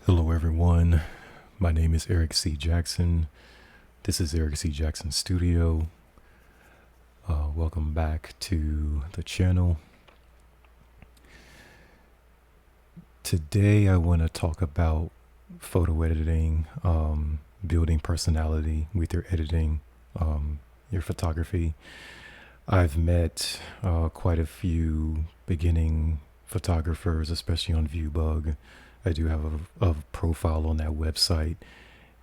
Hello, everyone. My name is Eric C. Jackson. This is Eric C. Jackson Studio. Welcome back to the channel. Today, I want to talk about photo editing, building personality with your editing, your photography. I've met quite a few beginning photographers, especially on Viewbug. I do have a profile on that website,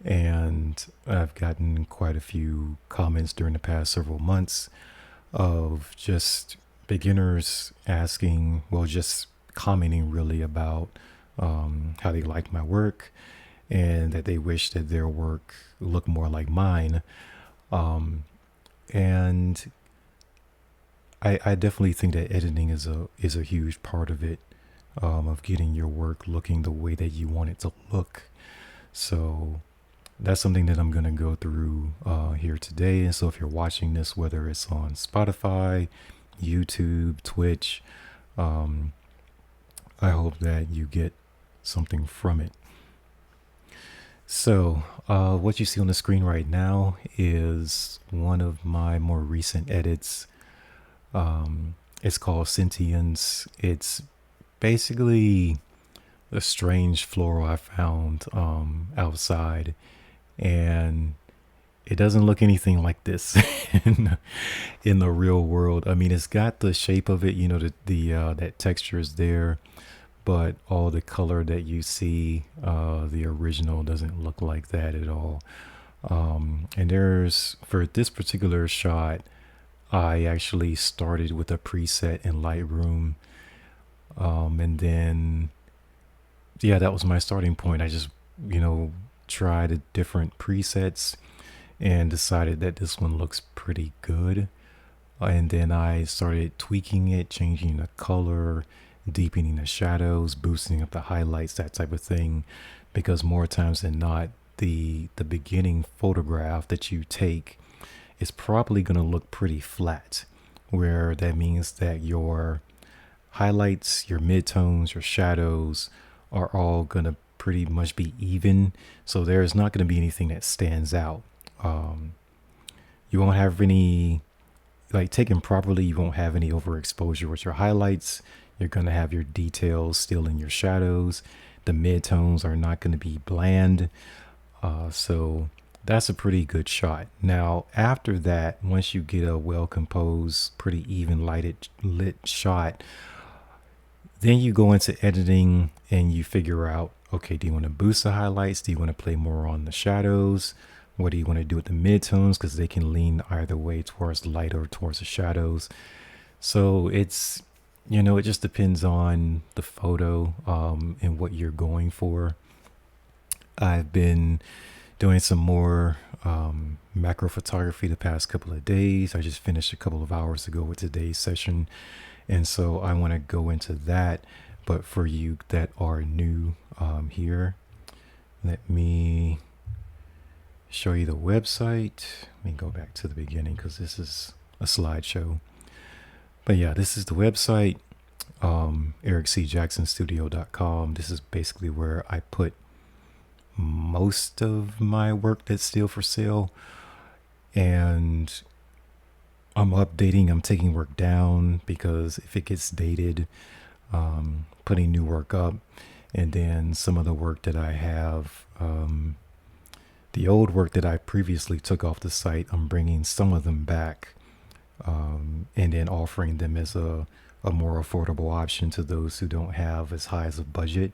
and I've gotten quite a few comments during the past several months of just beginners asking, well, just commenting really about how they liked my work and that they wish that their work looked more like mine. And I definitely think that editing is a huge part of it, of getting your work looking the way that you want it to look. So that's something that I'm going to go through here today. And so if you're watching this, whether it's on Spotify, YouTube, Twitch, um, I hope that you get something from it. So, what you see on the screen right now is one of my more recent edits. It's called Sentience. It's basically a strange floral I found outside, and it doesn't look anything like this in the real world. I mean, it's got the shape of it, the that texture is there, but all the color that you see, the original doesn't look like that at all. And there's for this particular shot, I actually started with a preset in Lightroom, and then yeah, that was my starting point. I just you know tried different presets and decided that this one looks pretty good. And then I started tweaking it, changing the color, deepening the shadows, boosting up the highlights, that type of thing. Because more times than not, the beginning photograph that you take is probably going to look pretty flat, where that means that your highlights, your midtones, your shadows are all going to pretty much be even. So there's not going to be anything that stands out. Um, you won't have any, like taken properly, you won't have any overexposure with your highlights. You're going to have your details still in your shadows. The midtones are not going to be bland. So that's a pretty good shot. Now, after that, once you get a well composed, pretty even lit shot, then you go into editing and you figure out, okay, do you want to boost the highlights? Do you want to play more on the shadows? What do you want to do with the midtones? Because they can lean either way, towards the light or towards the shadows. So it just depends on the photo, and what you're going for. I've been doing some more macro photography the past couple of days. I just finished a couple of hours ago with today's session. And so I want to go into that. But for you that are new here, let me show you the website. Let me go back to the beginning because this is a slideshow. But yeah, this is the website, ericcjacksonstudio.com. This is basically where I put most of my work that's still for sale. And I'm updating, I'm taking work down because if it gets dated, putting new work up. And then some of the work that I have, the old work that I previously took off the site, I'm bringing some of them back, and then offering them as a more affordable option to those who don't have as high as a budget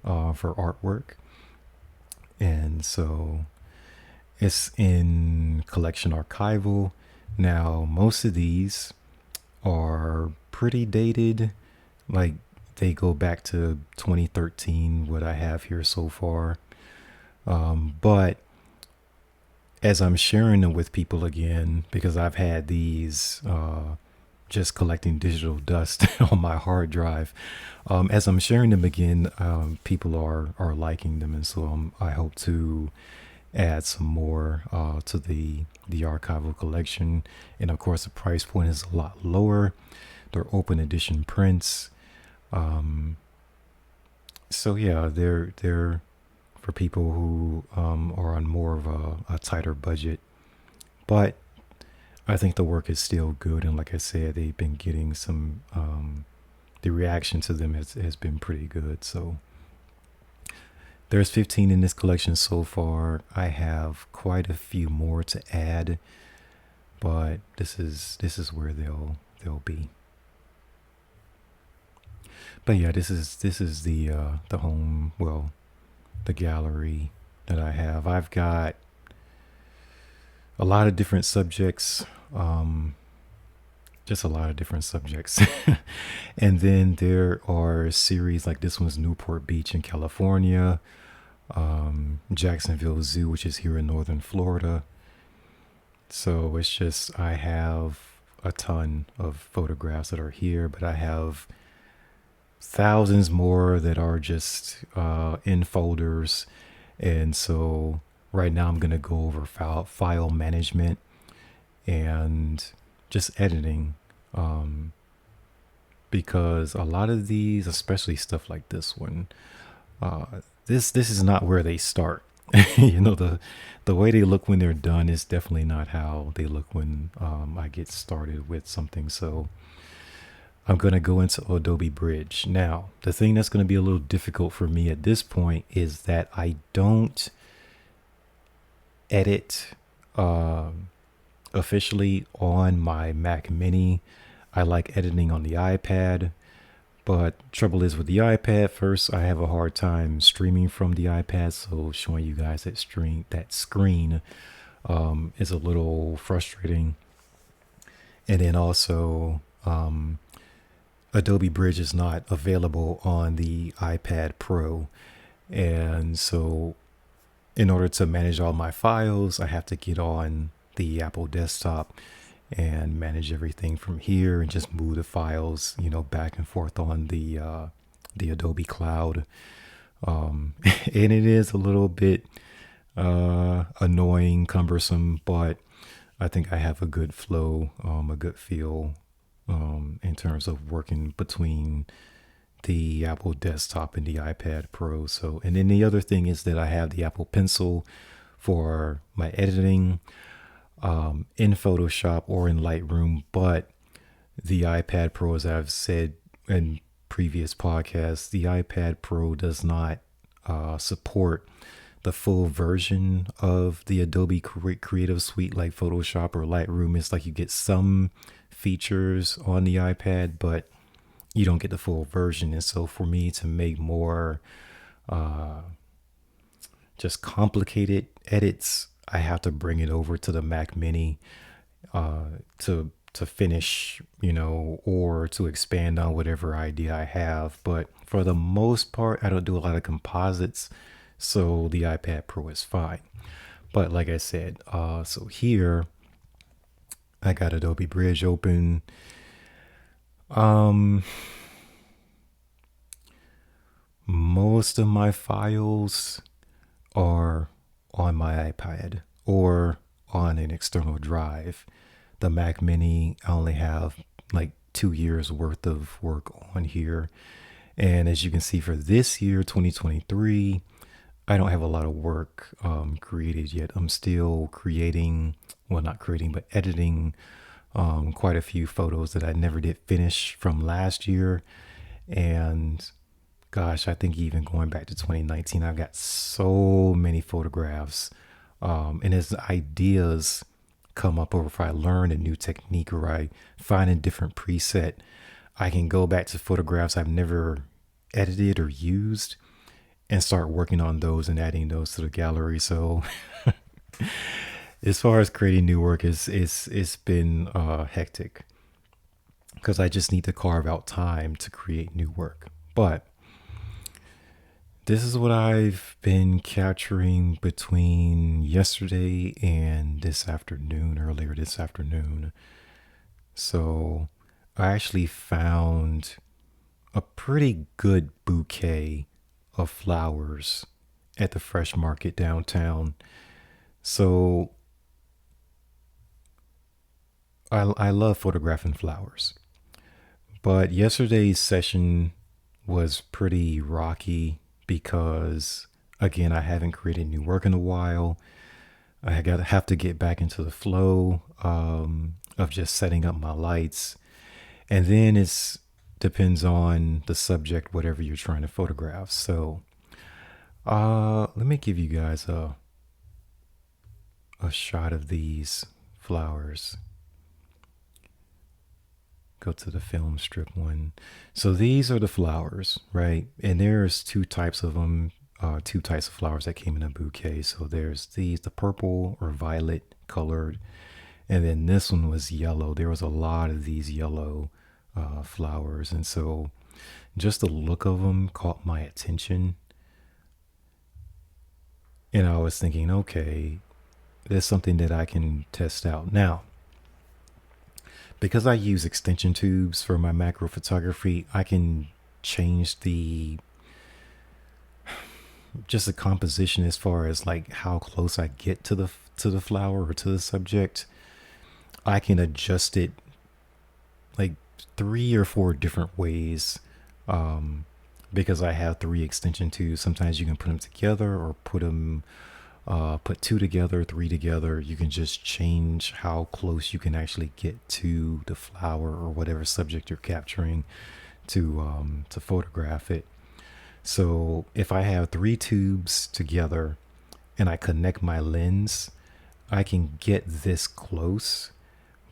for artwork. And so it's in collection archival. Now, most of these are pretty dated. Like they go back to 2013, what I have here so far. But as I'm sharing them with people again, because I've had these just collecting digital dust on my hard drive, as I'm sharing them again, people are liking them. And so I hope to add some more to the archival collection. And of course, the price point is a lot lower. They're open edition prints. So yeah, they're for people who are on more of a tighter budget. But I think the work is still good, and like I said, they've been getting some. The reaction to them has been pretty good. So there's 15 in this collection so far. I have quite a few more to add, but this is where they'll be. But yeah, this is the home, well, the gallery that I have. I've got a lot of different subjects, just a lot of different subjects. And then there are series like this one's Newport Beach in California, Jacksonville Zoo, which is here in northern Florida. So it's just, I have a ton of photographs that are here, but I have thousands more that are just in folders. And so right now I'm going to go over file management and just editing, because a lot of these, especially stuff like this one, uh, this is not where they start. The way they look when they're done is definitely not how they look when I get started with something. So I'm going to go into Adobe Bridge. Now, the thing that's going to be a little difficult for me at this point is that I don't edit officially on my Mac Mini. I like editing on the iPad, but trouble is with the iPad, first I have a hard time streaming from the iPad, so showing you guys that screen is a little frustrating. And then also, Adobe Bridge is not available on the iPad Pro. And so in order to manage all my files, I have to get on the Apple desktop and manage everything from here and just move the files, back and forth on the Adobe Cloud. And it is a little bit annoying, cumbersome, but I think I have a good flow, a good feel in terms of working between the Apple desktop and the iPad Pro. So, and then the other thing is that I have the Apple Pencil for my editing in Photoshop or in Lightroom, but the iPad Pro, as I've said in previous podcasts, the iPad Pro does not support the full version of the Adobe Creative Suite like Photoshop or Lightroom. It's like you get some features on the iPad, but you don't get the full version. And so for me to make more just complicated edits, I have to bring it over to the Mac Mini to finish, or to expand on whatever idea I have. But for the most part, I don't do a lot of composites, so the iPad Pro is fine. But like I said, so here I got Adobe Bridge open. Most of my files are on my iPad or on an external drive. The Mac Mini, I only have like 2 years worth of work on here. And as you can see for this year, 2023, I don't have a lot of work created yet. I'm still creating, well, not creating, but editing quite a few photos that I never did finish from last year. And gosh, I think even going back to 2019, I've got so many photographs. And as ideas come up, or if I learn a new technique or I find a different preset, I can go back to photographs I've never edited or used and start working on those and adding those to the gallery. So as far as creating new work, it's been hectic because I just need to carve out time to create new work. But this is what I've been capturing between yesterday and earlier this afternoon. So I actually found a pretty good bouquet of flowers at the Fresh Market downtown. So I love photographing flowers. But yesterday's session was pretty rocky because Again, I haven't created new work in a while. I gotta have to get back into the flow of just setting up my lights, and then it's depends on the subject, whatever you're trying to photograph. So, let me give you guys a shot of these flowers. Go to the film strip one. So these are the flowers, right? And there's two types of them, two types of flowers that came in a bouquet. So there's these, the purple or violet colored, and then this one was yellow. There was a lot of these yellow flowers, and so just the look of them caught my attention. And I was thinking, okay, there's something that I can test out. Now, because I use extension tubes for my macro photography, I can change the just the composition as far as like how close I get to the flower or to the subject. I can adjust it like 3 or 4 different ways, because I have 3 extension tubes. Sometimes you can put them together or put 2 together, 3 together. You can just change how close you can actually get to the flower or whatever subject you're capturing to photograph it. So if I have 3 tubes together and I connect my lens, I can get this close,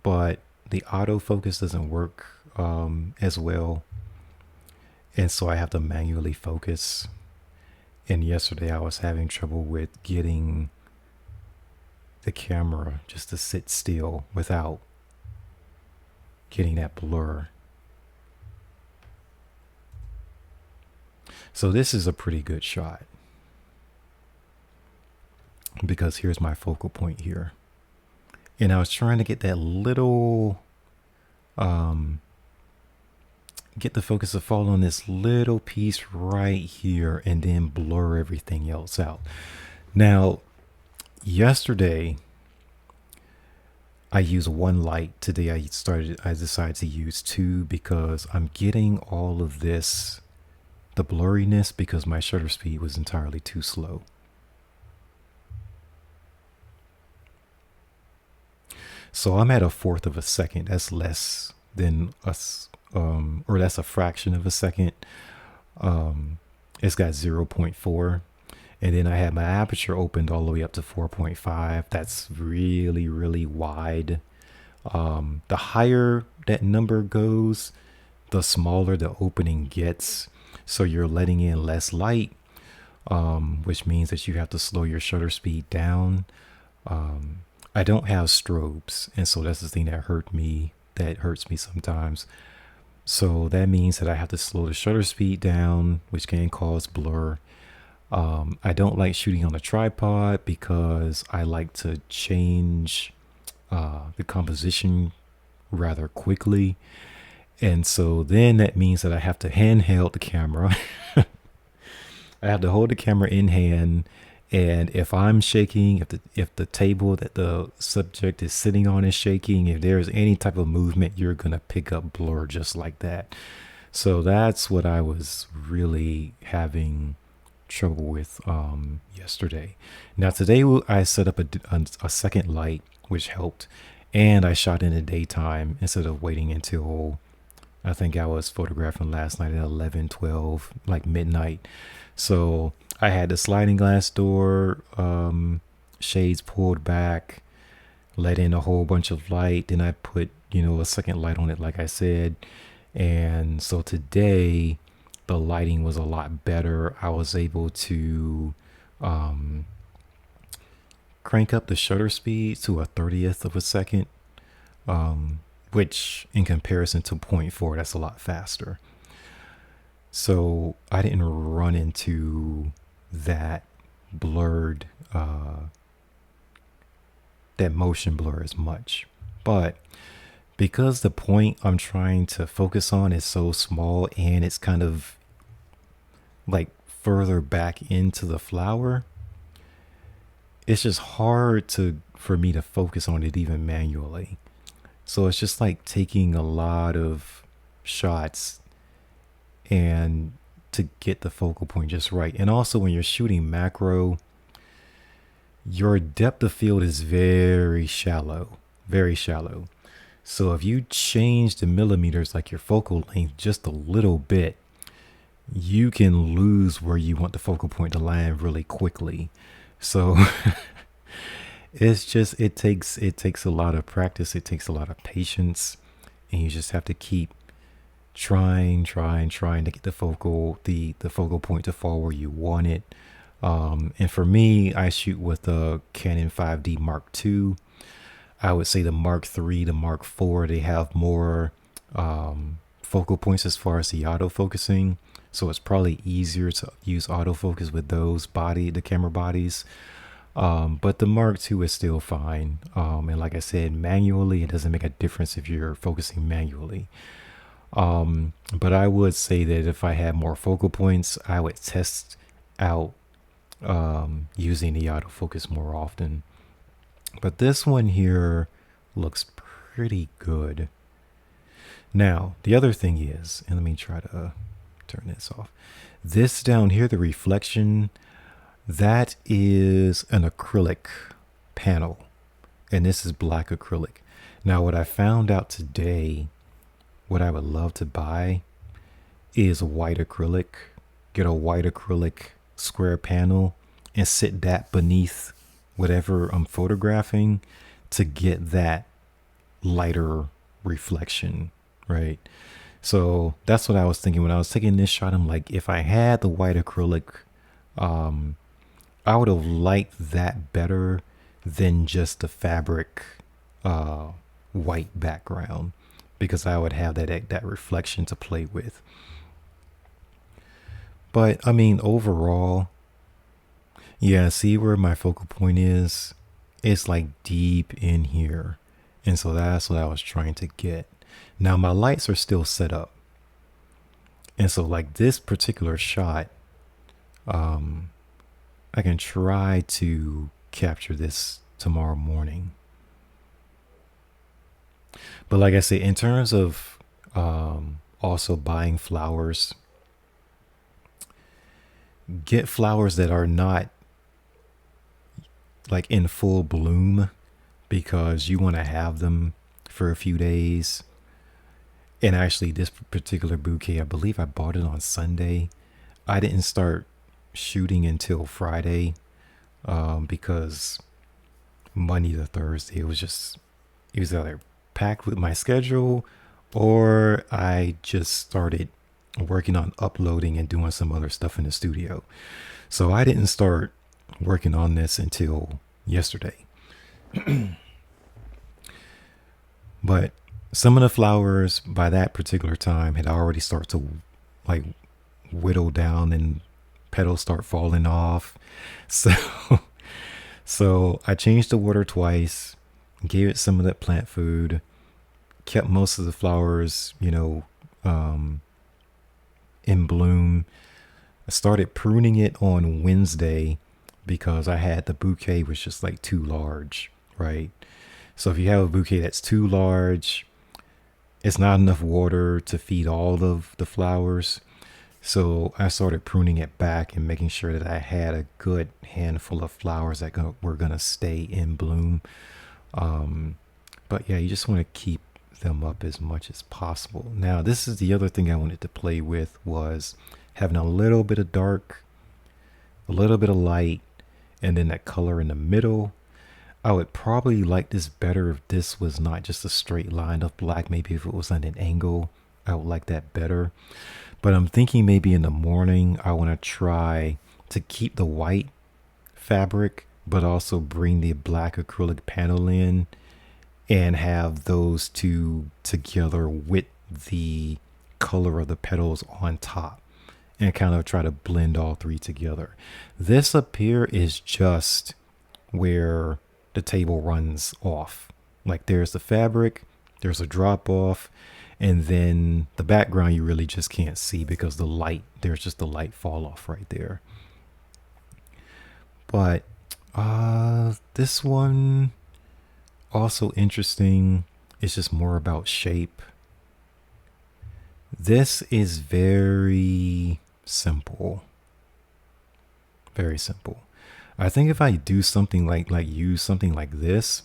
but the autofocus doesn't work as well. And so I have to manually focus. And yesterday I was having trouble with getting the camera just to sit still without getting that blur. So this is a pretty good shot because here's my focal point here. And I was trying to get that little, get the focus to fall on this little piece right here and then blur everything else out. Now, yesterday I used 1 light. Today I decided to use 2 because I'm getting all of this, the blurriness, because my shutter speed was entirely too slow. So I'm at 1/4 of a second. That's less than us, or that's a fraction of a second. It's got 0.4. And then I had my aperture opened all the way up to 4.5. That's really, really wide. The higher that number goes, the smaller the opening gets. So you're letting in less light, which means that you have to slow your shutter speed down. I don't have strobes, and so that's the thing that hurts me sometimes. So that means that I have to slow the shutter speed down, which can cause blur. I don't like shooting on a tripod because I like to change the composition rather quickly. And so then that means that I have to handheld the camera. I have to hold the camera in hand. And if I'm shaking, if the table that the subject is sitting on is shaking, if there's any type of movement, you're going to pick up blur just like that. So that's what I was really having trouble with yesterday. Now today I set up a second light, which helped, and I shot in the daytime instead of waiting until, I think I was photographing last night at 11, 12, like midnight. So I had the sliding glass door, shades pulled back, let in a whole bunch of light. Then I put, a second light on it, like I said. And so today the lighting was a lot better. I was able to crank up the shutter speed to 1/30th of a second, which in comparison to 0.4, that's a lot faster. So I didn't run into that blurred, that motion blur as much. But because the point I'm trying to focus on is so small and it's kind of like further back into the flower, it's just hard for me to focus on it even manually. So it's just like taking a lot of shots and to get the focal point just right. And also when you're shooting macro, your depth of field is very shallow, very shallow. So if you change the millimeters, like your focal length, just a little bit, you can lose where you want the focal point to land really quickly. So it takes a lot of practice. It takes a lot of patience, and you just have to keep trying to get the focal point to fall where you want it. And for me, I shoot with the Canon 5D Mark II. I would say the Mark III, the Mark IV, they have more focal points as far as the autofocusing. So it's probably easier to use autofocus with the camera bodies. But the Mark II is still fine. And like I said, manually, it doesn't make a difference if you're focusing manually. But I would say that if I had more focal points, I would test out using the autofocus more often. But this one here looks pretty good. Now, the other thing is, and let me try to turn this off. This down here, the reflection, that is an acrylic panel. And this is black acrylic. Now, what I found out today, what I would love to buy is a white acrylic. Get a white acrylic square panel and sit that beneath whatever I'm photographing to get that lighter reflection, right? So that's what I was thinking when I was taking this shot. I'm like, if I had the white acrylic, I would have liked that better than just the fabric white background, because I would have that reflection to play with. But I mean, overall, yeah, see where my focal point is? It's like deep in here. And so that's what I was trying to get. Now my lights are still set up. And so like this particular shot, I can try to capture this tomorrow morning. But like I say, in terms of also buying flowers, get flowers that are not like in full bloom, because you want to have them for a few days. And actually, this particular bouquet, I believe I bought it on Sunday. I didn't start shooting until Friday because Monday to Thursday, it was either packed with my schedule, or I just started working on uploading and doing some other stuff in the studio. So I didn't start working on this until yesterday. But some of the flowers by that particular time had already started to like whittle down and petals start falling off. So so I changed the water twice, gave it some of that plant food, kept most of the flowers, in bloom. I started pruning it on Wednesday because I had the bouquet was just like too large, right? So if you have a bouquet that's too large, it's not enough water to feed all of the flowers. So I started pruning it back and making sure that I had a good handful of flowers that were going to stay in bloom. But yeah, you just want to keep them up as much as possible. Now, this is the other thing I wanted to play with, was having a little bit of dark, a little bit of light, and then that color in the middle. I would probably like this better if this was not just a straight line of black. Maybe if it was at an angle, I would like that better. But I'm thinking maybe in the morning, I want to try to keep the white fabric, but also bring the black acrylic panel in and have those two together with the color of the petals on top, and kind of try to blend all three together. This up here is just where the table runs off. Like there's the fabric, there's a drop off, and then the background you really just can't see because there's just the light fall off right there. But this one also interesting. It's just more about shape. This is very simple. Very simple. I think if I do something like use something like this,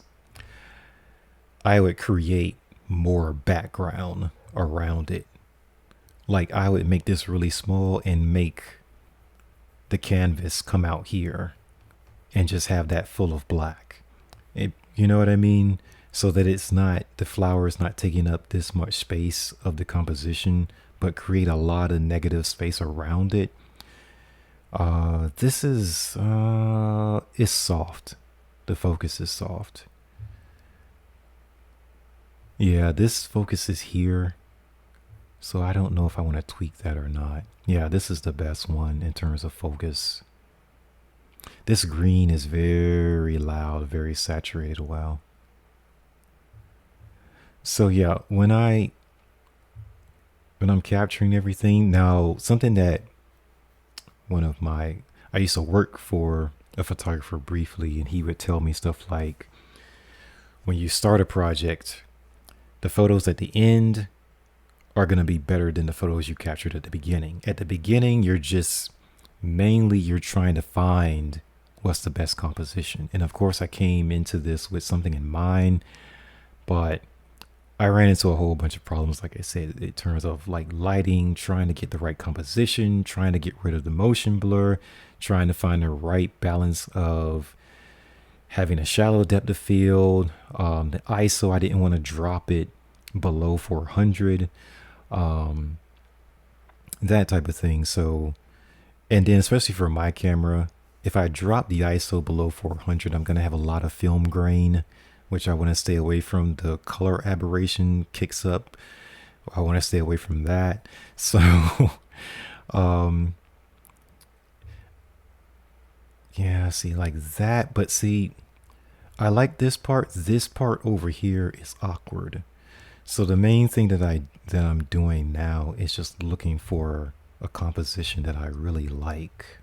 I would create more background around it. Like I would make this really small and make the canvas come out here and just have that full of black. You know what I mean? So that it's not, the flower is not taking up this much space of the composition, but create a lot of negative space around it. This is, it's soft. The focus is soft. Yeah, this focus is here. So I don't know if I want to tweak that or not. Yeah, this is the best one in terms of focus. This green is very loud, very saturated. Wow. So yeah, when I'm capturing everything, now something that one of my I used to work for a photographer briefly, and he would tell me stuff like, when you start a project, the photos at the end are going to be better than the photos you captured at the beginning. At the beginning, you're trying to find what's the best composition. And of course, I came into this with something in mind, but I ran into a whole bunch of problems, like I said, in terms of like lighting, trying to get the right composition, trying to get rid of the motion blur, trying to find the right balance of having a shallow depth of field. The ISO, I didn't want to drop it below 400, that type of thing. So, and then especially for my camera, if I drop the ISO below 400, I'm going to have a lot of film grain, which I want to stay away from. The color aberration kicks up. I want to stay away from that. So, yeah, see, like that. But see, I like this part. This part over here is awkward. So the main thing that I'm doing now is just looking for a composition that I really like.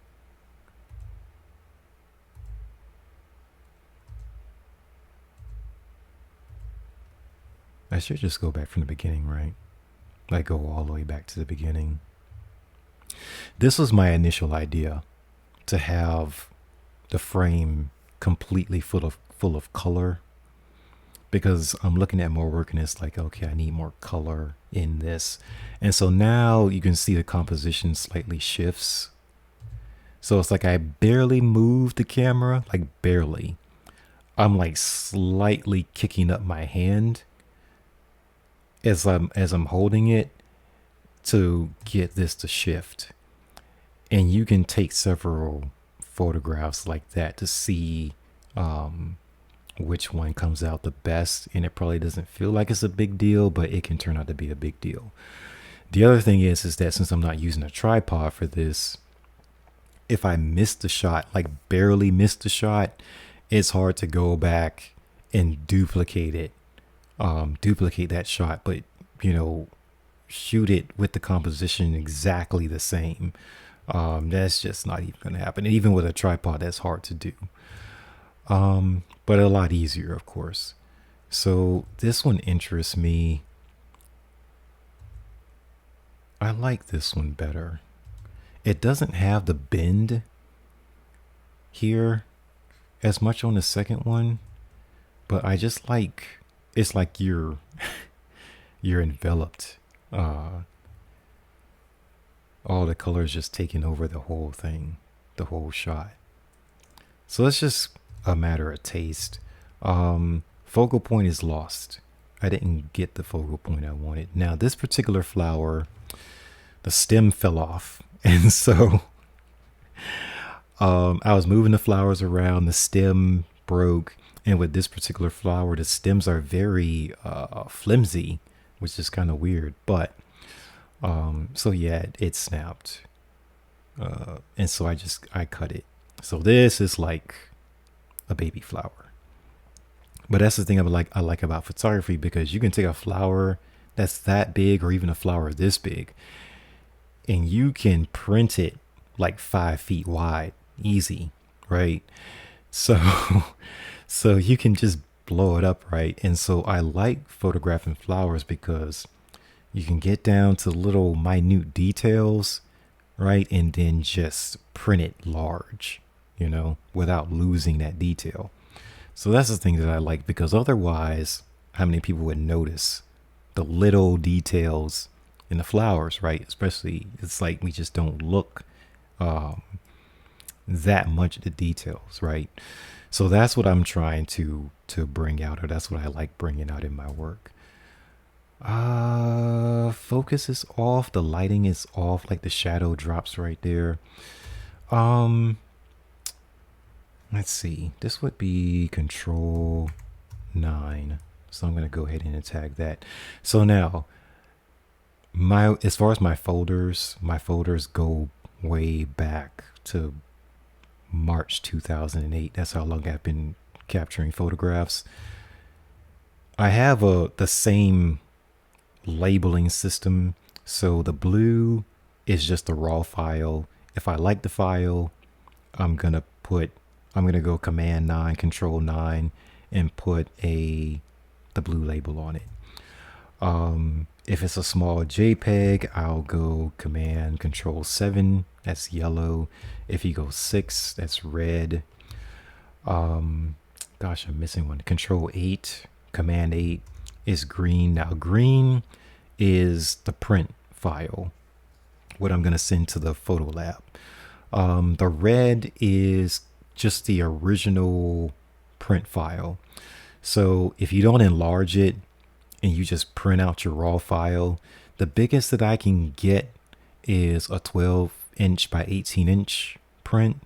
I should just go back from the beginning, right? Like go all the way back to the beginning. This was my initial idea, to have the frame completely full of color, because I'm looking at more work and it's like, okay, I need more color in this. And so now you can see the composition slightly shifts. So it's like I barely moved the camera, like barely. I'm like slightly kicking up my hand as I'm holding it to get this to shift. And you can take several photographs like that to see which one comes out the best. And it probably doesn't feel like it's a big deal, but it can turn out to be a big deal. The other thing is that since I'm not using a tripod for this, if I miss the shot, like barely miss the shot, it's hard to go back and duplicate it. Duplicate that shot, but shoot it with the composition exactly the same. That's just not even going to happen. And even with a tripod, that's hard to do. But a lot easier, of course. So this one interests me. I like this one better. It doesn't have the bend here as much on the second one, but I just like, it's like you're enveloped. All the colors just taking over the whole thing, the whole shot. So it's just a matter of taste. Focal point is lost. I didn't get the focal point I wanted. Now this particular flower, the stem fell off, and so I was moving the flowers around, the stem broke. And with this particular flower, the stems are very flimsy, which is kind of weird. But so yeah, it snapped, and so I cut it. So this is like a baby flower. But that's the thing I like about photography, because you can take a flower that's that big, or even a flower this big, and you can print it like 5 feet wide, easy, right? So. So you can just blow it up, right? And so I like photographing flowers because you can get down to little minute details, right? And then just print it large, without losing that detail. So that's the thing that I like, because otherwise, how many people would notice the little details in the flowers, right? Especially, it's like we just don't look um, that much at the details, right? So that's what I'm trying to bring out, or that's what I like bringing out in my work. Focus is off, the lighting is off, like the shadow drops right there. Um, let's see. This would be control 9. So I'm going to go ahead and tag that. So now, my as far as my folders go way back to March 2008. That's how long I've been capturing photographs. I have the same labeling system. So the blue is just a raw file. If I like the file, I'm gonna go Command 9, Control 9, and put the blue label on it. If it's a small JPEG, I'll go Command Control 7. That's yellow. If you go 6, that's red. Gosh, I'm missing one. Control 8, Command 8 is green. Now, green is the print file, what I'm going to send to the photo lab. The red is just the original print file. So if you don't enlarge it and you just print out your raw file, the biggest that I can get is a 12-inch by 18-inch print.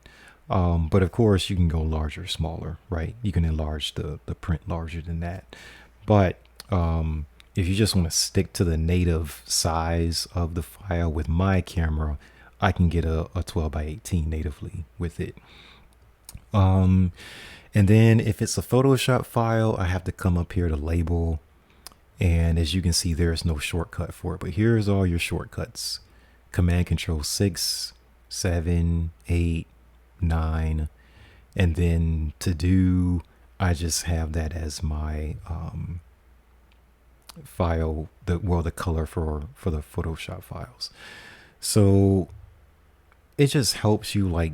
But of course, you can go larger, smaller, right? You can enlarge the print larger than that. But if you just want to stick to the native size of the file with my camera, I can get a 12 by 18 natively with it. And then if it's a Photoshop file, I have to come up here to label. And as you can see, there's no shortcut for it. But here's all your shortcuts. Command Control 6, 7, 8, 9. And then to do, I just have that as my file, the color for the Photoshop files. So it just helps you like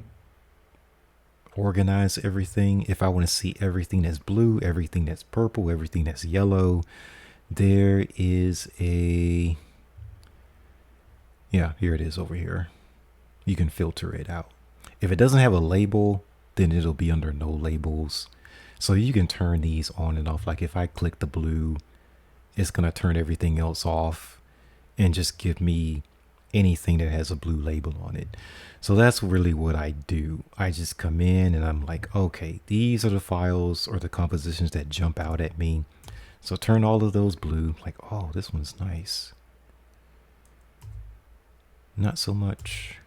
organize everything. If I want to see everything that's blue, everything that's purple, everything that's yellow, there is here it is over here. You can filter it out. If it doesn't have a label, then it'll be under no labels. So you can turn these on and off. Like if I click the blue, it's going to turn everything else off and just give me anything that has a blue label on it. So that's really what I do. I just come in and I'm like, okay, these are the files or the compositions that jump out at me. So turn all of those blue. Like, oh, this one's nice. Not so much.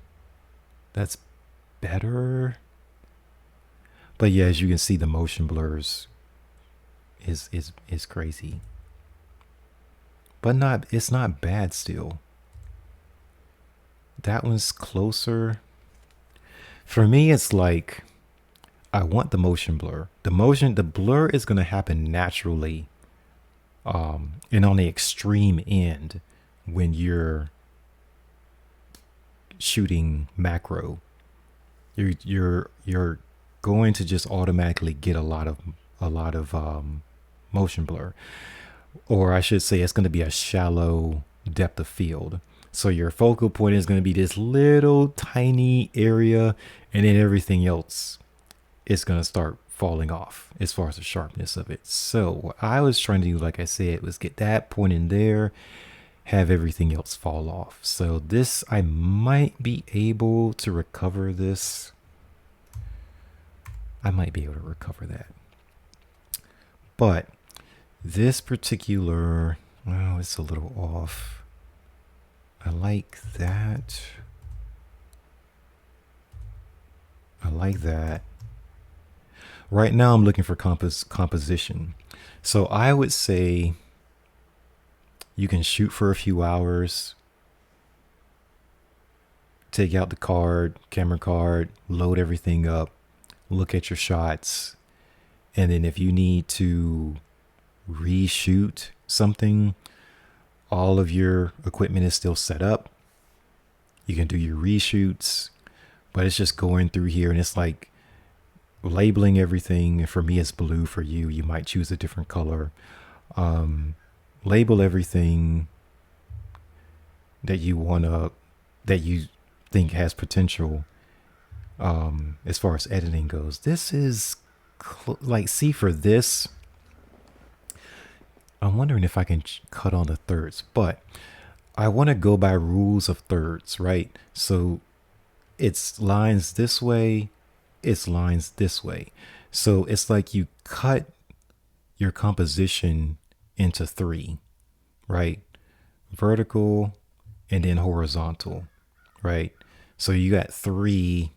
That's better. But yeah, as you can see, the motion blurs is crazy. But it's not bad still. That one's closer. For me, it's like I want the motion blur. The blur is going to happen naturally. And on the extreme end, when you're shooting macro, you're going to just automatically get a lot of motion blur, or I should say, it's going to be a shallow depth of field. So your focal point is going to be this little tiny area, and then everything else is going to start falling off as far as the sharpness of it. So what I was trying to do, like I said, was get that point in there, have everything else fall off. So this, I might be able to recover this. I might be able to recover that. But this particular, oh, it's a little off. I like that. I like that. Right now I'm looking for composition. So I would say you can shoot for a few hours, take out the camera card, load everything up, look at your shots. And then if you need to reshoot something, all of your equipment is still set up. You can do your reshoots, but it's just going through here and it's like labeling everything. For me, it's blue. For you, you might choose a different color. Label everything that you that you think has potential. As far as editing goes, this is like, see, for this, I'm wondering if I can cut on the thirds, but I want to go by rules of thirds, right? So it's lines this way, it's lines this way. So it's like you cut your composition into three, right? Vertical and then horizontal, right? So you got three,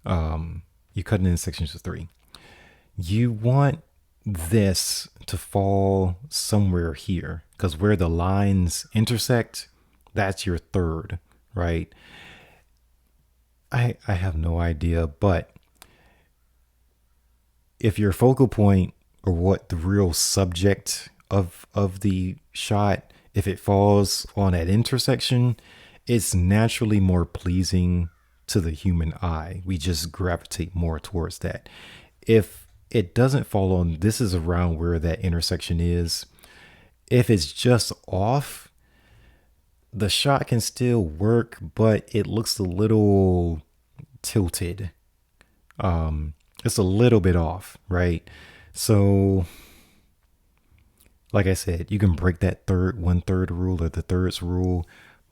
you cut it in sections of three. You want this to fall somewhere here, because where the lines intersect, that's your third, right? I have no idea, but if your focal point, or what the real subject of the shot, if it falls on that intersection, it's naturally more pleasing to the human eye. We just gravitate more towards that. If it doesn't fall on, this is around where that intersection is. If it's just off, the shot can still work, but it looks a little tilted. It's a little bit off, right? So, like I said, you can break that 1/3 rule, or the thirds rule,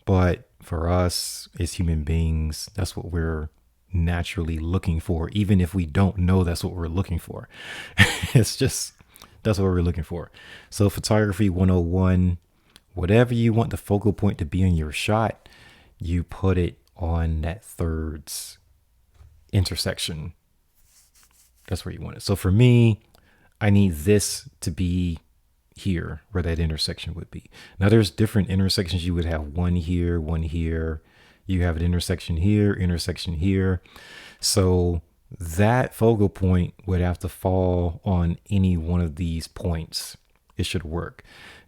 but for us as human beings, that's what we're naturally looking for, even if we don't know that's what we're looking for. It's just, that's what we're looking for. So photography 101, whatever you want the focal point to be in your shot, you put it on that thirds intersection. That's where you want it. So for me, I need this to be here, where that intersection would be. Now there's different intersections. You would have one here, one here. You have an intersection here, intersection here. So that focal point would have to fall on any one of these points. It should work.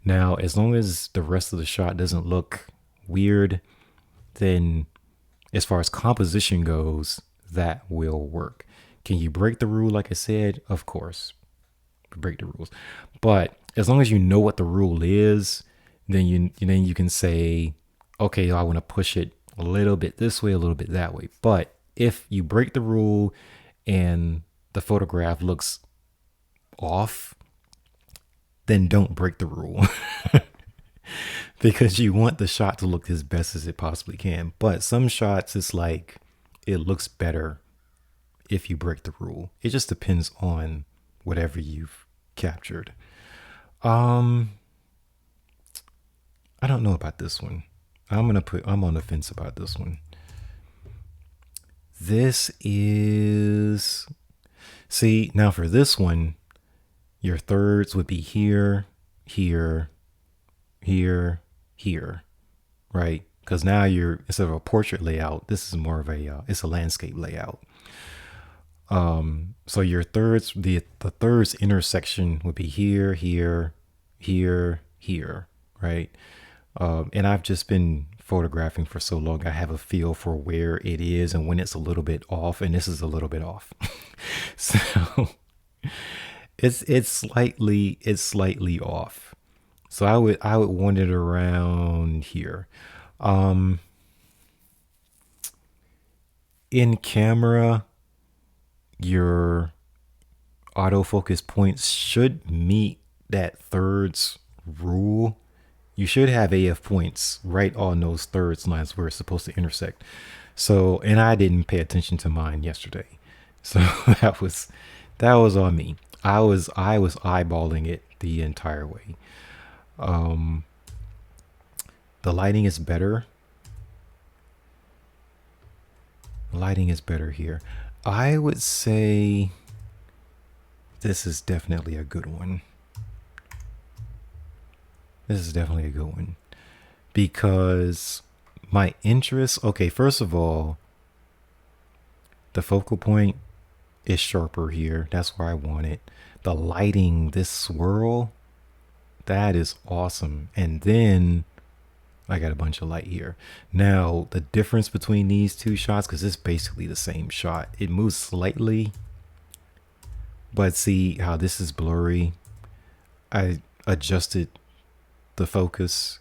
Now, as long as the rest of the shot doesn't look weird, then as far as composition goes, that will work. Can you break the rule? Like I said, of course, break the rules. But as long as you know what the rule is, then you can say, okay, I want to push it a little bit this way, a little bit that way. But if you break the rule and the photograph looks off, then don't break the rule. Because you want the shot to look as best as it possibly can. But some shots, it's like, it looks better if you break the rule. It just depends on whatever you've captured. I don't know about this one. I'm on the fence about this one. This is, see, now for this one, your thirds would be here, here, here, here, right? Because now you're, instead of a portrait layout, this is more of a, it's a landscape layout. So your thirds, the thirds intersection would be here, here, here, here, right? And I've just been photographing for so long, I have a feel for where it is and when it's a little bit off, and this is a little bit off. So it's slightly off. So I would want it around here. In camera, your autofocus points should meet that thirds rule. You should have AF points right on those thirds lines where it's supposed to intersect. So, and I didn't pay attention to mine yesterday. So that was on me. I was eyeballing it the entire way. The lighting is better. Lighting is better here. I would say this is definitely a good one. This is definitely a good one. Because my interest, okay, first of all, the focal point is sharper here. That's where I want it. The lighting, this swirl, that is awesome. And then I got a bunch of light here. Now, the difference between these two shots, because it's basically the same shot, it moves slightly, but see how this is blurry? I adjusted the focus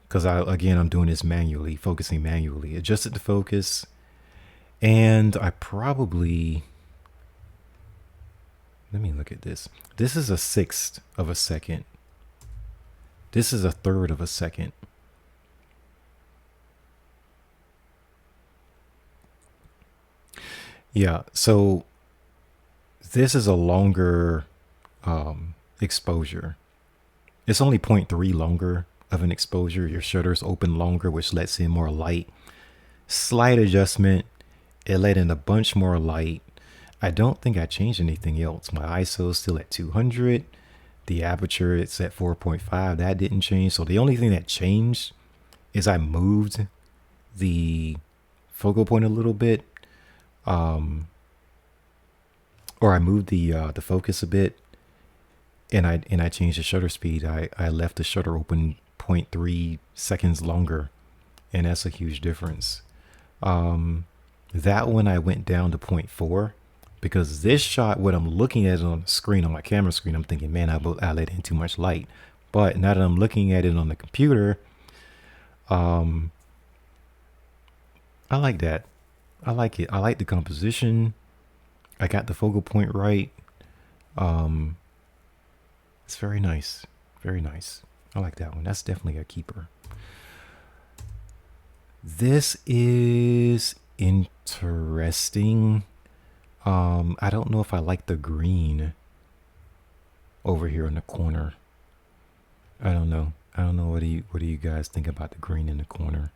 because I'm doing this manually, focusing manually. Adjusted the focus, and I probably, let me look at this. This is a sixth of a second. This is a third of a second. Yeah, so this is a longer exposure. It's only 0.3 longer of an exposure. Your shutter's open longer, which lets in more light. Slight adjustment. It let in a bunch more light. I don't think I changed anything else. My ISO is still at 200. The aperture, it's at 4.5. That didn't change. So the only thing that changed is I moved the focal point a little bit. Or I moved the focus a bit, and I changed the shutter speed. I left the shutter open 0.3 seconds longer, and that's a huge difference. That one I went down to 0.4 because this shot, what I'm looking at on the screen, on my camera screen, I'm thinking, man, I let in too much light. But now that I'm looking at it on the computer, I like that. I like it. I like the composition. I got the focal point right. It's very nice. Very nice. I like that one. That's definitely a keeper. This is interesting. I don't know if I like the green over here in the corner. I don't know. What do you guys think about the green in the corner?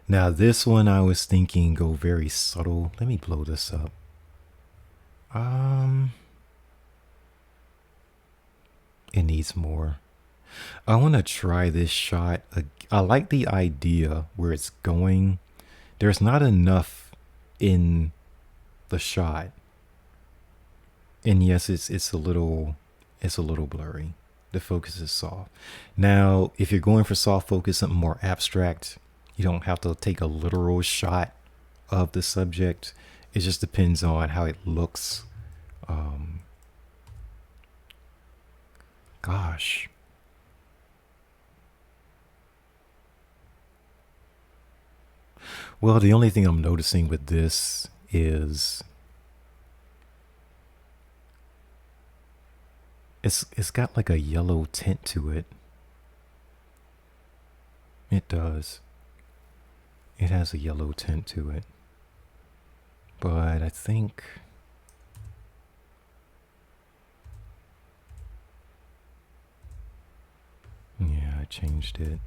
Now this one I was thinking go very subtle. Let me blow this up. It needs more. I want to try this shot. I like the idea where it's going. There's not enough in the shot. And yes, it's a little blurry. The focus is soft. Now, if you're going for soft focus, something more abstract, you don't have to take a literal shot of the subject. It just depends on how it looks. Gosh. Well, the only thing I'm noticing with this is it's got like a yellow tint to it. It does. It has a yellow tint to it. But I think yeah, I changed it.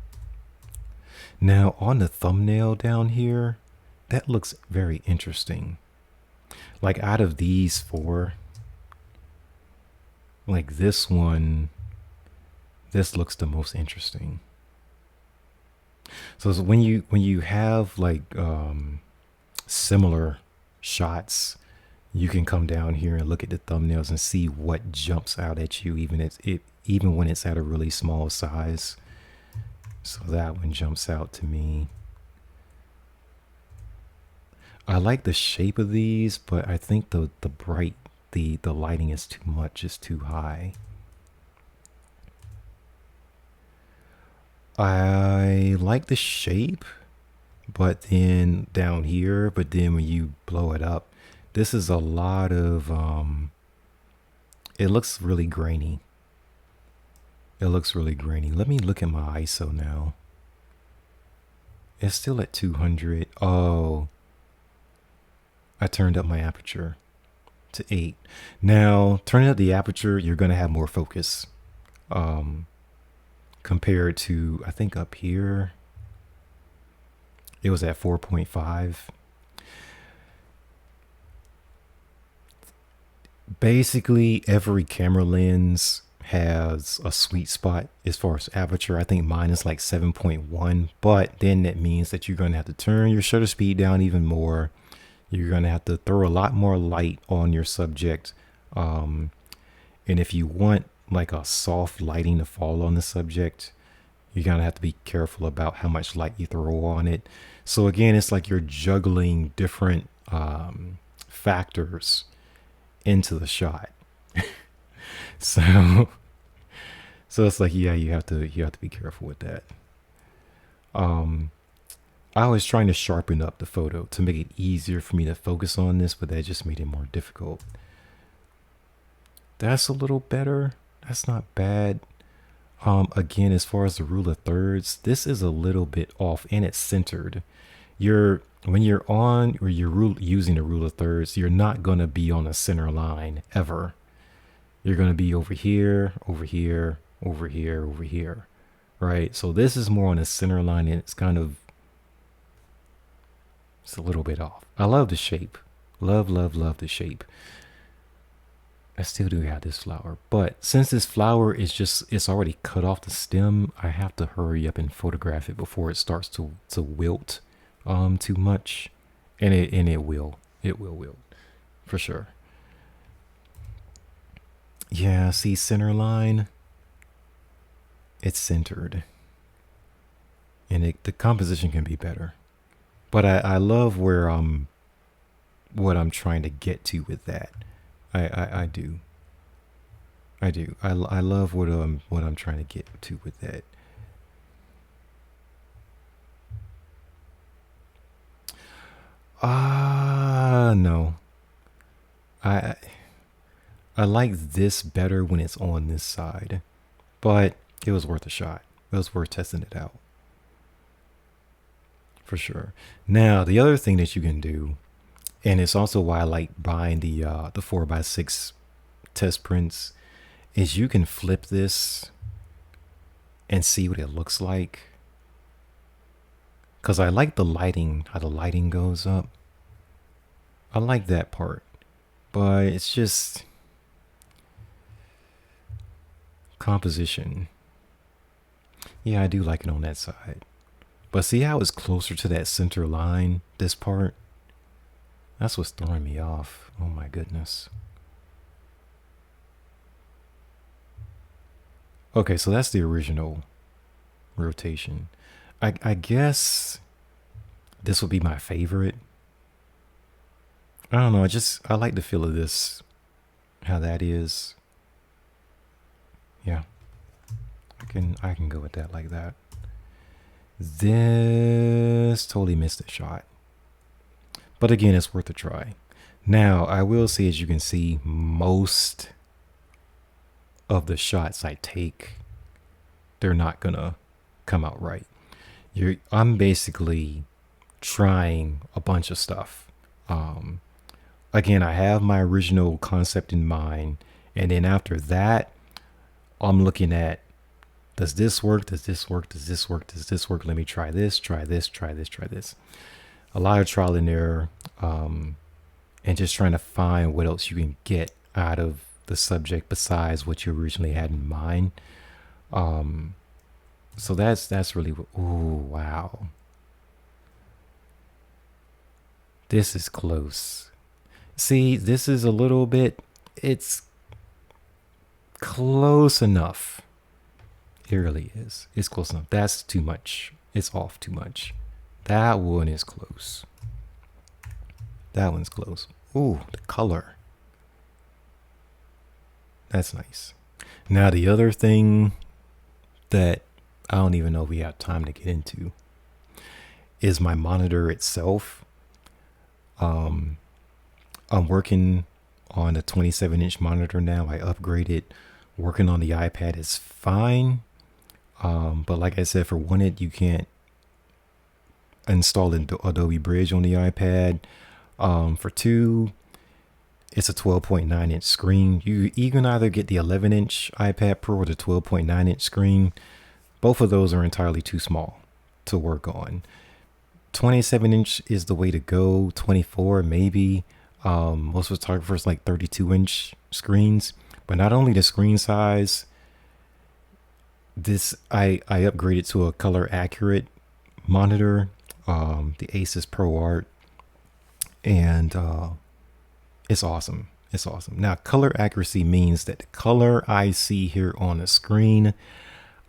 Now on the thumbnail down here, that looks very interesting. Like out of these four, like this one, this looks the most interesting. So when you have like similar shots, you can come down here and look at the thumbnails and see what jumps out at you, even when it's at a really small size. So that one jumps out to me. I like the shape of these, but I think the lighting is too much, it's too high. I like the shape, but then down here, but then when you blow it up, this is a lot of, it looks really grainy. It looks really grainy. Let me look at my ISO now. It's still at 200. Oh, I turned up my aperture to 8. Now, turning up the aperture, you're going to have more focus. Compared to, I think up here, it was at 4.5. Basically, every camera lens has a sweet spot as far as aperture. I think mine is like 7.1, but then that means that you're going to have to turn your shutter speed down even more. You're going to have to throw a lot more light on your subject. And if you want like a soft lighting to fall on the subject, You gotta have to be careful about how much light you throw on it. So again, it's like you're juggling different factors into the shot. So so it's like, yeah, you have to be careful with that. Um, I was trying to sharpen up the photo to make it easier for me to focus on this, but that just made it more difficult. That's a little better. That's not bad. Again, as far as the rule of thirds, this is a little bit off and it's centered. You're when you're on or using the rule of thirds, you're not gonna be on a center line ever. You're gonna be over here, over here, over here, over here, right? So this is more on a center line, and it's a little bit off. I love the shape, love, love, love the shape. I still do have this flower, but since this flower is it's already cut off the stem, I have to hurry up and photograph it before it starts to wilt too much. And it will wilt for sure. Yeah, see, center line, it's centered, and the composition can be better. But I love where what I'm trying to get to with that. I do. I do. I love what I'm trying to get to with that. No. I I like this better when it's on this side, but it was worth a shot. It was worth testing it out for sure. Now, the other thing that you can do, and it's also why I like buying the 4x6 test prints, is you can flip this and see what it looks like. Cause I like the lighting, how the lighting goes up. I like that part, but it's just composition. Yeah, I do like it on that side. But see how it's closer to that center line, this part? That's what's throwing me off. Oh my goodness. Okay, so that's the original rotation. I guess this would be my favorite. I don't know, I like the feel of this, how that is. Yeah, I can go with that like that. This totally missed a shot. But again, it's worth a try. Now, I will say, as you can see, most of the shots I take, they're not gonna come out right. I'm basically trying a bunch of stuff. Um, Again, I have my original concept in mind, and then after that, I'm looking at, does this work? Does this work? Does this work? Does this work? Let me try this, try this, try this, try this. A lot of trial and error, and just trying to find what else you can get out of the subject besides what you originally had in mind. Um, so that's really, ooh, wow. This is close. See, this is a little bit, it's close enough. It really is. It's close enough. That's too much. It's off too much. That one is close. That one's close. Ooh, the color. That's nice. Now, the other thing that I don't even know if we have time to get into is my monitor itself. Um, I'm working on a 27-inch monitor now. I upgraded. Working on the iPad is fine. But like I said, for one, you can't install Adobe Bridge on the iPad. For two, it's a 12.9-inch screen. You can either get the 11-inch iPad Pro or the 12.9-inch screen. Both of those are entirely too small to work on. 27-inch is the way to go. 24 maybe. Most photographers like 32-inch screens. But not only the screen size, I upgraded to a color accurate monitor, the Asus ProArt, and it's awesome. It's awesome. Now, color accuracy means that the color I see here on the screen,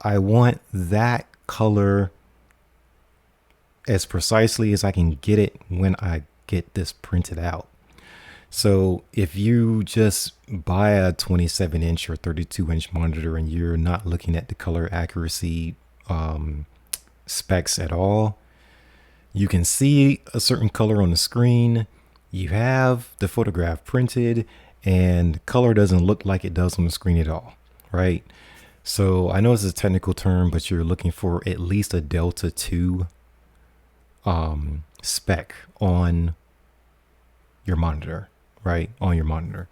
I want that color as precisely as I can get it when I get this printed out. So if you just buy a 27-inch or 32-inch monitor and you're not looking at the color accuracy specs at all, you can see a certain color on the screen. You have the photograph printed and color doesn't look like it does on the screen at all, right? So I know it's a technical term, but you're looking for at least a Delta 2 spec on your monitor, right? On your monitor.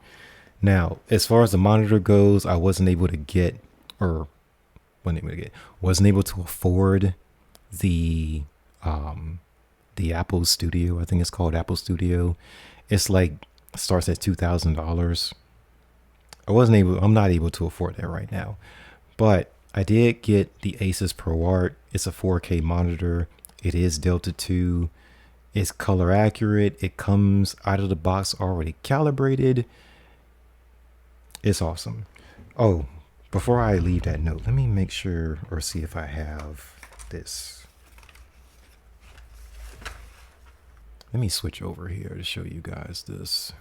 Now, as far as the monitor goes, I wasn't able to get, or wasn't able to afford the Apple Studio. I think it's called Apple Studio. It's like starts at $2,000. I'm not able to afford that right now, but I did get the Asus ProArt. It's a 4K monitor. It is Delta 2. It's color accurate. It comes out of the box already calibrated. It's awesome. Oh, before I leave that note, let me make sure or see if I have this. Let me switch over here to show you guys this.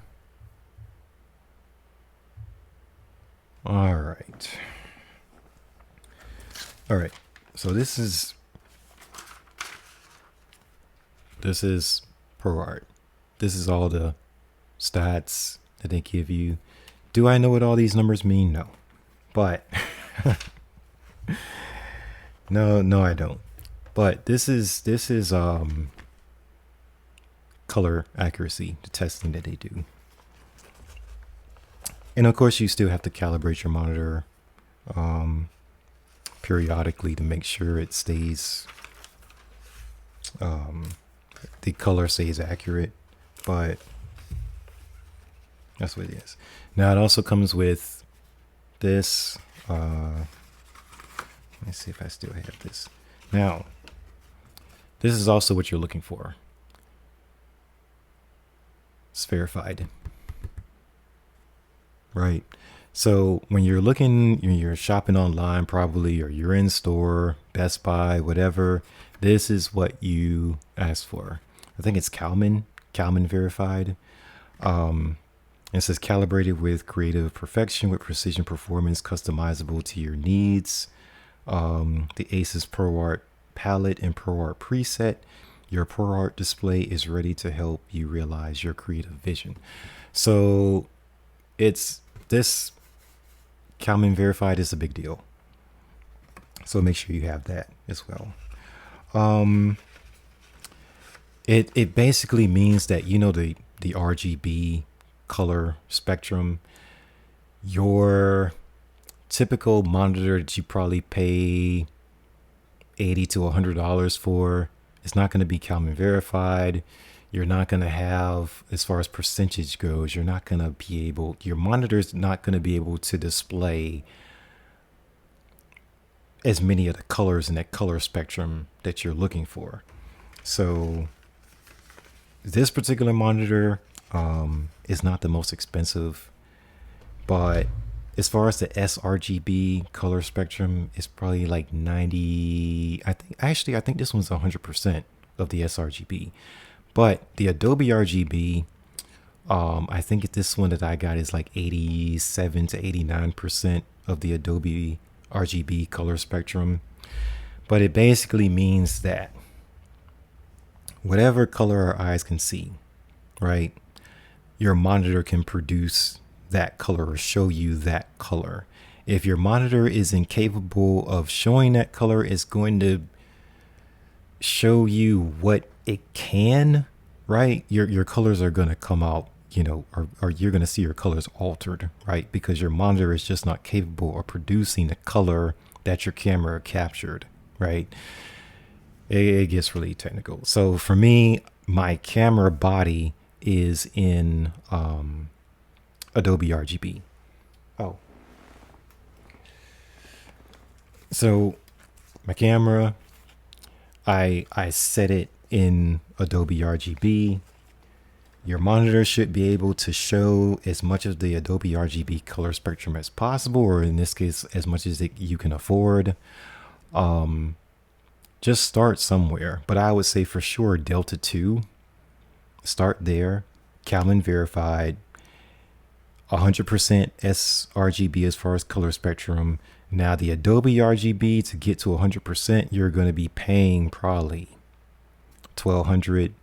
All right. All right. So this is ProArt. This is all the stats that they give you. Do I know what all these numbers mean? No. But no, I don't. But this is color accuracy, the testing that they do. And of course, you still have to calibrate your monitor periodically to make sure it stays, the color stays accurate. But that's what it is. Now, it also comes with this. Let me see if I still have this. Now, this is also what you're looking for. It's verified. Right. So when you're shopping online probably, or you're in store, Best Buy, whatever, this is what you ask for. I think it's Calman verified. It says calibrated with creative perfection with precision performance, customizable to your needs. The Asus ProArt palette and ProArt preset. Your ProArt display is ready to help you realize your creative vision. So it's this Calman verified is a big deal. So make sure you have that as well. It basically means that, you know, the RGB color spectrum, your typical monitor that you probably pay $80 to $100 for, it's not going to be Calman verified. You're not going to have, as far as percentage goes, you're not going to be able, your monitor's not going to be able to display as many of the colors in that color spectrum that you're looking for. So this particular monitor is not the most expensive, but as far as the sRGB color spectrum, it's probably like 90. I think this one's 100% of the sRGB. But the Adobe RGB, I think this one that I got is like 87 to 89% of the Adobe RGB color spectrum. But it basically means that whatever color our eyes can see, right, your monitor can produce that color or show you that color. If your monitor is incapable of showing that color, it's going to show you what it can, right? Your colors are going to come out, you know, or you're going to see your colors altered, right? Because your monitor is just not capable of producing the color that your camera captured, right? It gets really technical. So for me, my camera body is in Adobe RGB. Oh. So my camera, I set it in Adobe RGB. Your monitor should be able to show as much of the Adobe RGB color spectrum as possible, or in this case, as much as you can afford. just start somewhere. But I would say for sure Delta 2, start there. Calvin verified, 100% sRGB as far as color spectrum. Now the Adobe RGB, to get to 100%, you're going to be paying probably 1200.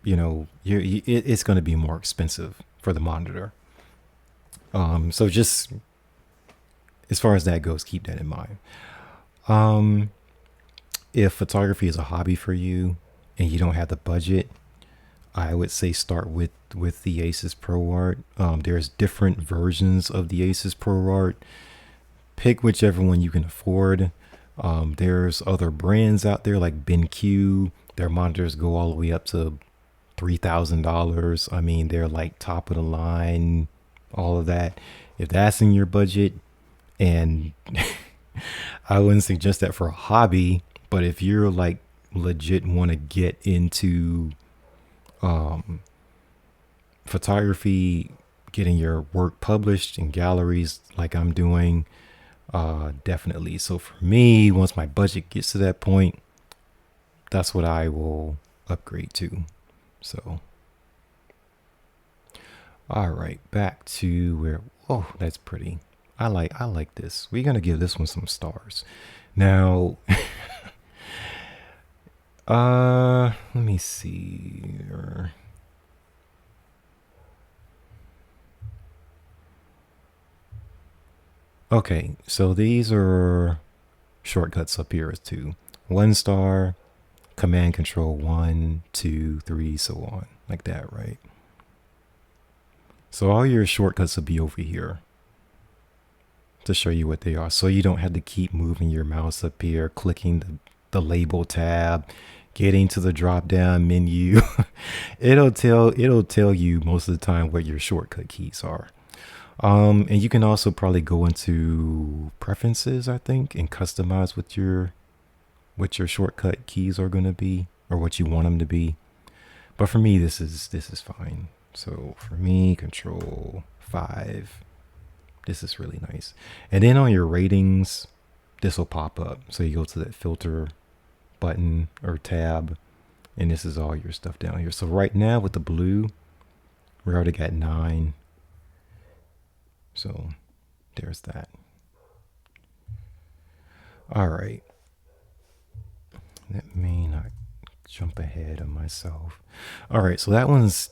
It's going to be more expensive for the monitor. So just as far as that goes, keep that in mind. If photography is a hobby for you and you don't have the budget, I would say start with the Asus ProArt. There's different versions of the Asus ProArt. Pick whichever one you can afford. There's other brands out there like BenQ. Their monitors go all the way up to $3,000. I mean, they're like top of the line, all of that. If that's in your budget, and I wouldn't suggest that for a hobby, but if you're like legit want to get into photography, getting your work published in galleries like I'm doing, definitely. So for me, once my budget gets to that point, that's what I will upgrade to. So, all right, back to where. Oh, that's pretty. I like this. We're gonna give this one some stars. Now, let me see. Okay, so these are shortcuts up here to 1 star, command control 1, 2, 3, so on, like that, right? So all your shortcuts will be over here to show you what they are. So you don't have to keep moving your mouse up here, clicking the label tab, getting to the drop down menu. it'll tell you most of the time what your shortcut keys are. And you can also probably go into preferences, I think, and customize what your shortcut keys are going to be, or what you want them to be. But for me, this is fine. So for me, control 5. This is really nice. And then on your ratings, this will pop up. So you go to that filter button or tab, and this is all your stuff down here. So right now with the blue, we already got 9. So there's that. All right. Let me not jump ahead of myself. All right, so that one's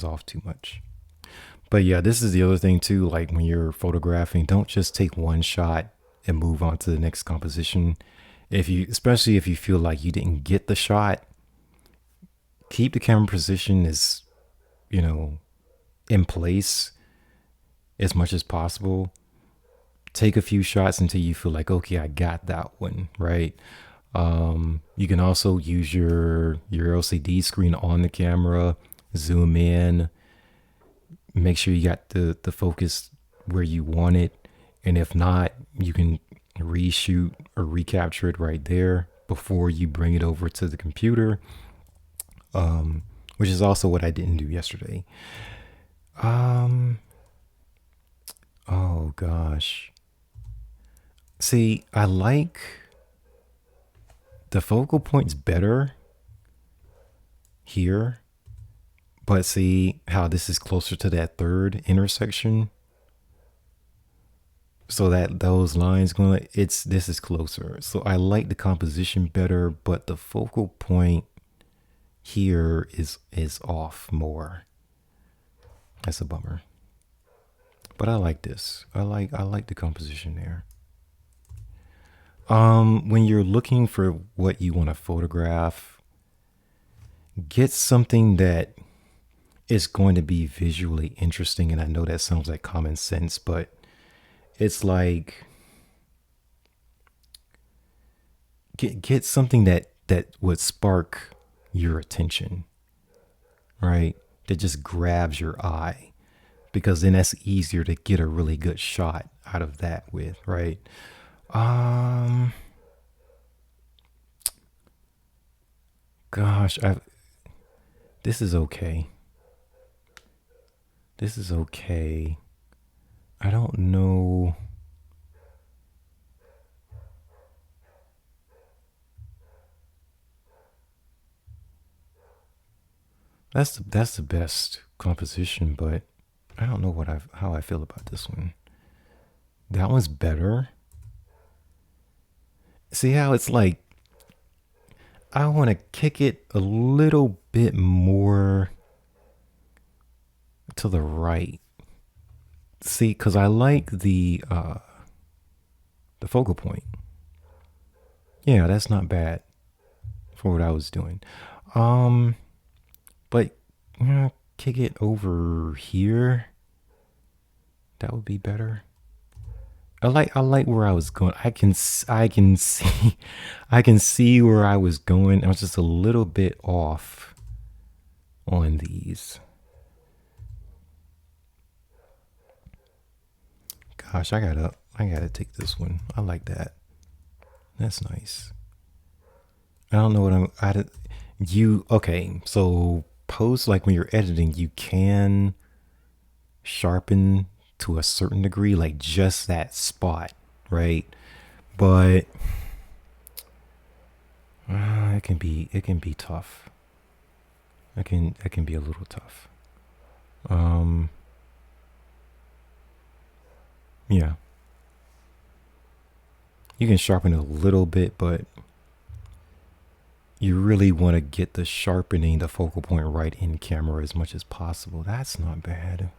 off too much. But yeah, this is the other thing too. Like when you're photographing, don't just take one shot and move on to the next composition. Especially if you feel like you didn't get the shot, keep the camera position as, in place as much as possible. Take a few shots until you feel like, okay, I got that one, right? You can also use your LCD screen on the camera, zoom in, make sure you got the focus where you want it. And if not, you can reshoot or recapture it right there before you bring it over to the computer, which is also what I didn't do yesterday. Oh gosh. See, I like the focal points better here, but see how this is closer to that third intersection. So that those lines this is closer. So I like the composition better, but the focal point here is off more. That's a bummer. But I like this. I like the composition there. When you're looking for what you want to photograph, get something that is going to be visually interesting. And I know that sounds like common sense, but it's like get something that would spark your attention, right? That just grabs your eye, because then that's easier to get a really good shot out of that with, right? Gosh, this is okay. This is okay. I don't know. That's the best composition, but I don't know how I feel about this one. That one's better. See how it's like I want to kick it a little bit more to the right. See, because I like the focal point. Yeah, that's not bad for what I was doing. Um, but kick it over here. That would be better. I like where I was going. I can see I can see where I was going. I was just a little bit off on these. Gosh, I gotta take this one. I like that. That's nice. I don't know what you okay, so post like when you're editing, you can sharpen to a certain degree, like just that spot, right? But it can be tough. It can be a little tough. Um, yeah, you can sharpen it a little bit, but you really want to get the sharpening, the focal point right in camera as much as possible. That's not bad.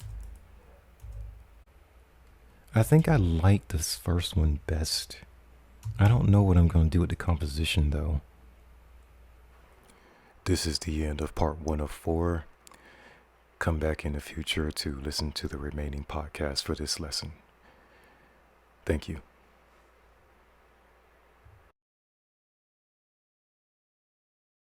I think I like this first one best. I don't know what I'm going to do with the composition though. This is the end of part 1 of 4. Come back in the future to listen to the remaining podcast for this lesson. Thank you.